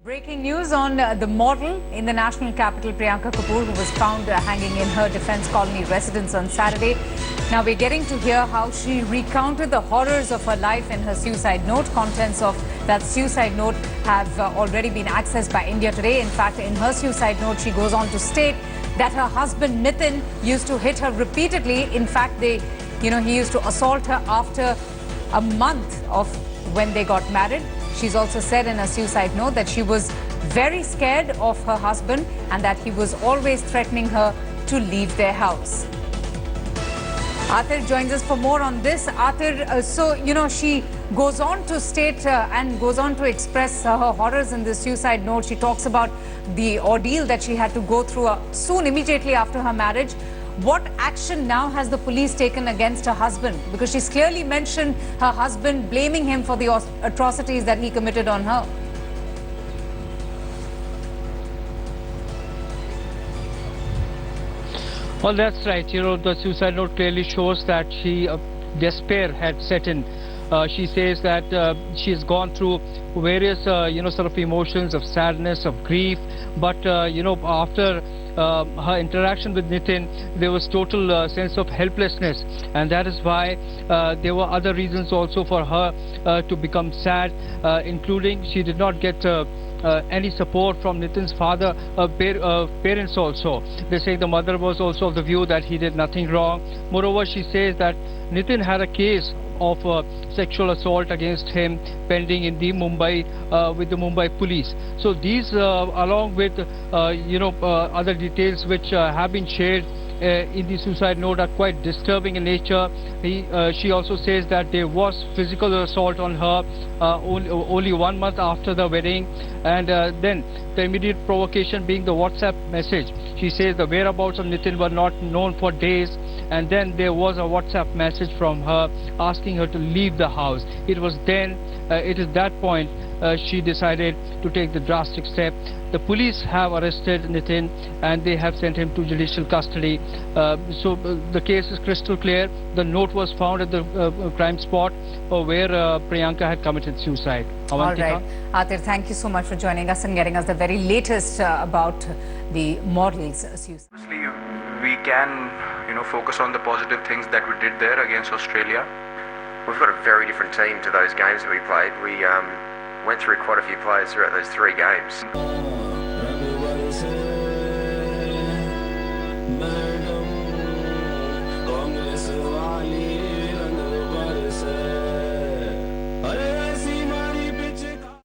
Breaking news on the model in the national capital, Priyanka Kapoor, who was found hanging in her defence colony residence on Saturday. Now we're getting to hear how she recounted the horrors of her life in her suicide note. Contents of that suicide note have already been accessed by India Today. In fact, in her suicide note, she goes on to state that her husband Nitin used to hit her repeatedly. In fact, he used to assault her after a month of when they got married. She's also said in a suicide note that she was very scared of her husband and that he was always threatening her to leave their house. Atir joins us for more on this. Atir, she goes on to state and goes on to express her horrors in this suicide note. She talks about the ordeal that she had to go through immediately after her marriage. What action now has the police taken against her husband? Because she's clearly mentioned her husband blaming him for the atrocities that he committed on her. Well, that's right. The suicide note clearly shows that despair had set in. She says that she has gone through various, sort of emotions of sadness, of grief. But, after her interaction with Nitin, there was total sense of helplessness, and that is why there were other reasons also for her to become sad, including she did not get any support from Nitin's father, parents also. They say the mother was also of the view that he did nothing wrong. Moreover, she says that Nitin had a case of sexual assault against him pending in the with the Mumbai police. So these, along with other details which have been shared in the suicide note, are quite disturbing in nature. She also says that there was physical assault on her only 1 month after the wedding, and then the immediate provocation being the WhatsApp message. She says the whereabouts of Nitin were not known for days, and then there was a WhatsApp message from her asking her to leave the house. It is that point she decided to take the drastic step. The police have arrested Nitin and they have sent him to judicial custody. So the case is crystal clear. The note was found at the crime spot where Priyanka had committed suicide. All right. Atir, thank you so much for joining us and getting us the very latest about the model's suicide. Obviously, we can, focus on the positive things that we did there against Australia. We've got a very different team to those games that we played. We went through quite a few players throughout those 3 games.